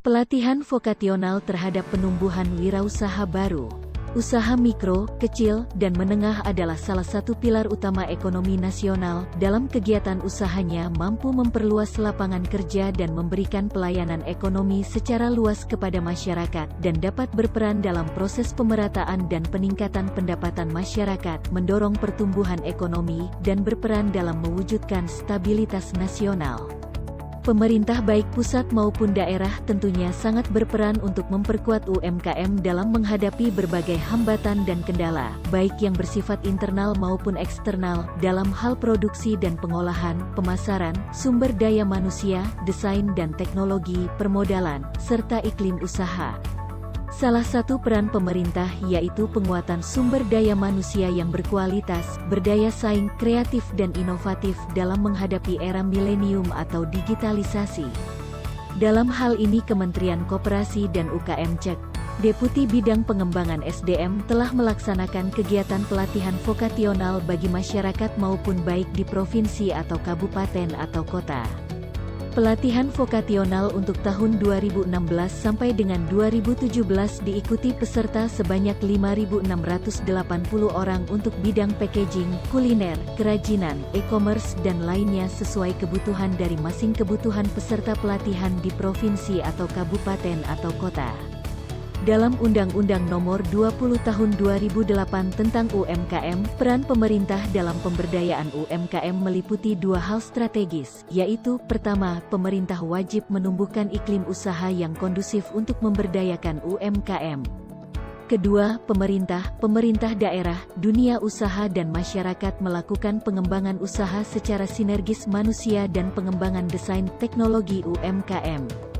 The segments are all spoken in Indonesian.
Pelatihan vokasional terhadap penumbuhan wirausaha baru. Usaha mikro, kecil, dan menengah adalah salah satu pilar utama ekonomi nasional. Dalam kegiatan usahanya mampu memperluas lapangan kerja dan memberikan pelayanan ekonomi secara luas kepada masyarakat, dan dapat berperan dalam proses pemerataan dan peningkatan pendapatan masyarakat, mendorong pertumbuhan ekonomi, dan berperan dalam mewujudkan stabilitas nasional. Pemerintah baik pusat maupun daerah tentunya sangat berperan untuk memperkuat UMKM dalam menghadapi berbagai hambatan dan kendala, baik yang bersifat internal maupun eksternal, dalam hal produksi dan pengolahan, pemasaran, sumber daya manusia, desain dan teknologi, permodalan, serta iklim usaha. Salah satu peran pemerintah yaitu penguatan sumber daya manusia yang berkualitas, berdaya saing, kreatif dan inovatif dalam menghadapi era milenium atau digitalisasi. Dalam hal ini Kementerian Koperasi dan UKM Cek, Deputi Bidang Pengembangan SDM telah melaksanakan kegiatan pelatihan vokasional bagi masyarakat maupun baik di provinsi atau kabupaten atau kota. Pelatihan vokasional untuk tahun 2016 sampai dengan 2017 diikuti peserta sebanyak 5.680 orang untuk bidang packaging, kuliner, kerajinan, e-commerce dan lainnya sesuai kebutuhan dari masing kebutuhan peserta pelatihan di provinsi atau kabupaten atau kota. Dalam Undang-Undang Nomor 20 Tahun 2008 tentang UMKM, peran pemerintah dalam pemberdayaan UMKM meliputi dua hal strategis, yaitu, pertama, pemerintah wajib menumbuhkan iklim usaha yang kondusif untuk memberdayakan UMKM. Kedua, pemerintah daerah, dunia usaha dan masyarakat melakukan pengembangan usaha secara sinergis manusia dan pengembangan desain teknologi UMKM.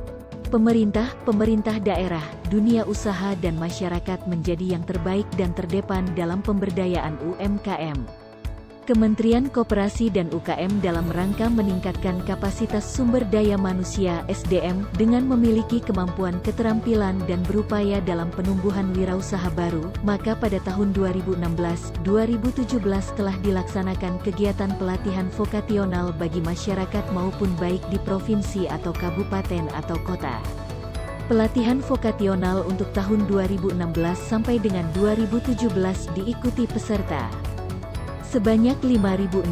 Pemerintah daerah, dunia usaha dan masyarakat menjadi yang terbaik dan terdepan dalam pemberdayaan UMKM. Kementerian Koperasi dan UKM dalam rangka meningkatkan kapasitas sumber daya manusia (SDM) dengan memiliki kemampuan keterampilan dan berupaya dalam penumbuhan wirausaha baru, maka pada tahun 2016-2017 telah dilaksanakan kegiatan pelatihan vokasional bagi masyarakat maupun baik di provinsi atau kabupaten atau kota. Pelatihan vokasional untuk tahun 2016 sampai dengan 2017 diikuti peserta sebanyak 5.680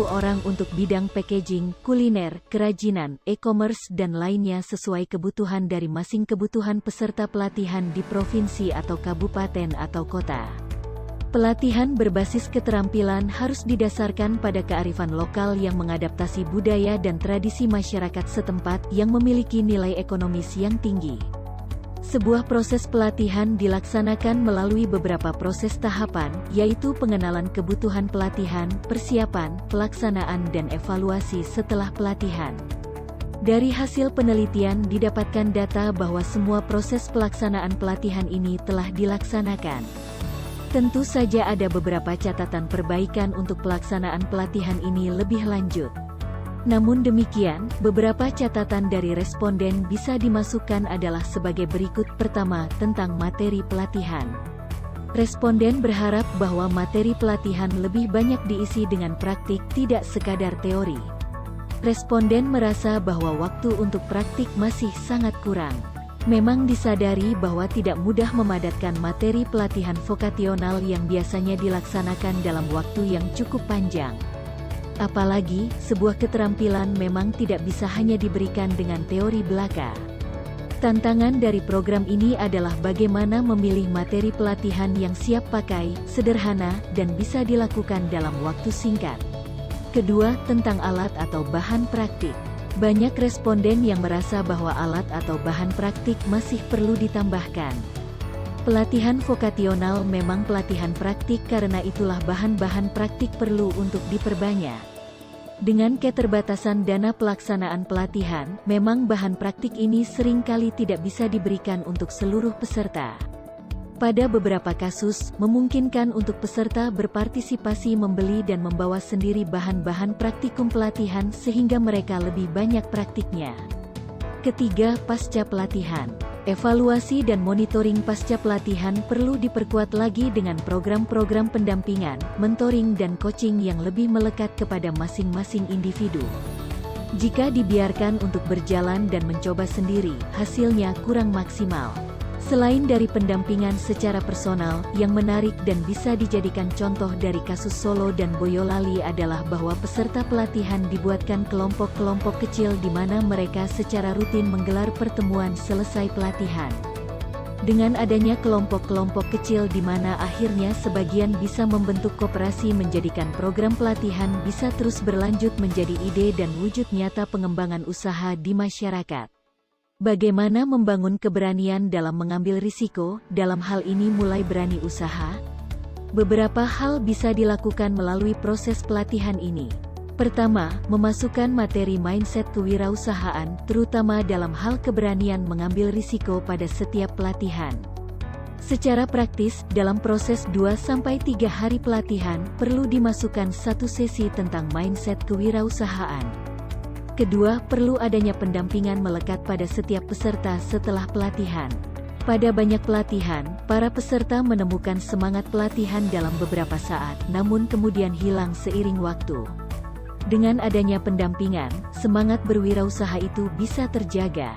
orang untuk bidang packaging, kuliner, kerajinan, e-commerce dan lainnya sesuai kebutuhan dari masing kebutuhan peserta pelatihan di provinsi atau kabupaten atau kota. Pelatihan berbasis keterampilan harus didasarkan pada kearifan lokal yang mengadaptasi budaya dan tradisi masyarakat setempat yang memiliki nilai ekonomis yang tinggi. Sebuah proses pelatihan dilaksanakan melalui beberapa proses tahapan, yaitu pengenalan kebutuhan pelatihan, persiapan, pelaksanaan dan evaluasi setelah pelatihan. Dari hasil penelitian didapatkan data bahwa semua proses pelaksanaan pelatihan ini telah dilaksanakan. Tentu saja ada beberapa catatan perbaikan untuk pelaksanaan pelatihan ini lebih lanjut. Namun demikian, beberapa catatan dari responden bisa dimasukkan adalah sebagai berikut. Pertama, tentang materi pelatihan. Responden berharap bahwa materi pelatihan lebih banyak diisi dengan praktik, tidak sekadar teori. Responden merasa bahwa waktu untuk praktik masih sangat kurang. Memang disadari bahwa tidak mudah memadatkan materi pelatihan vokasional yang biasanya dilaksanakan dalam waktu yang cukup panjang. Apalagi, sebuah keterampilan memang tidak bisa hanya diberikan dengan teori belaka. Tantangan dari program ini adalah bagaimana memilih materi pelatihan yang siap pakai, sederhana, dan bisa dilakukan dalam waktu singkat. Kedua, tentang alat atau bahan praktik. Banyak responden yang merasa bahwa alat atau bahan praktik masih perlu ditambahkan. Pelatihan vokasional memang pelatihan praktik, karena itulah bahan-bahan praktik perlu untuk diperbanyak. Dengan keterbatasan dana pelaksanaan pelatihan, memang bahan praktik ini seringkali tidak bisa diberikan untuk seluruh peserta. Pada beberapa kasus, memungkinkan untuk peserta berpartisipasi membeli dan membawa sendiri bahan-bahan praktikum pelatihan sehingga mereka lebih banyak praktiknya. Ketiga, pasca pelatihan. Evaluasi dan monitoring pasca pelatihan perlu diperkuat lagi dengan program-program pendampingan, mentoring dan coaching yang lebih melekat kepada masing-masing individu. Jika dibiarkan untuk berjalan dan mencoba sendiri, hasilnya kurang maksimal. Selain dari pendampingan secara personal, yang menarik dan bisa dijadikan contoh dari kasus Solo dan Boyolali adalah bahwa peserta pelatihan dibuatkan kelompok-kelompok kecil di mana mereka secara rutin menggelar pertemuan selesai pelatihan. Dengan adanya kelompok-kelompok kecil di mana akhirnya sebagian bisa membentuk koperasi menjadikan program pelatihan bisa terus berlanjut menjadi ide dan wujud nyata pengembangan usaha di masyarakat. Bagaimana membangun keberanian dalam mengambil risiko, dalam hal ini mulai berani usaha? Beberapa hal bisa dilakukan melalui proses pelatihan ini. Pertama, memasukkan materi mindset kewirausahaan, terutama dalam hal keberanian mengambil risiko pada setiap pelatihan. Secara praktis, dalam proses 2-3 hari pelatihan, perlu dimasukkan satu sesi tentang mindset kewirausahaan. Kedua, perlu adanya pendampingan melekat pada setiap peserta setelah pelatihan. Pada banyak pelatihan, para peserta menemukan semangat pelatihan dalam beberapa saat, namun kemudian hilang seiring waktu. Dengan adanya pendampingan, semangat berwirausaha itu bisa terjaga.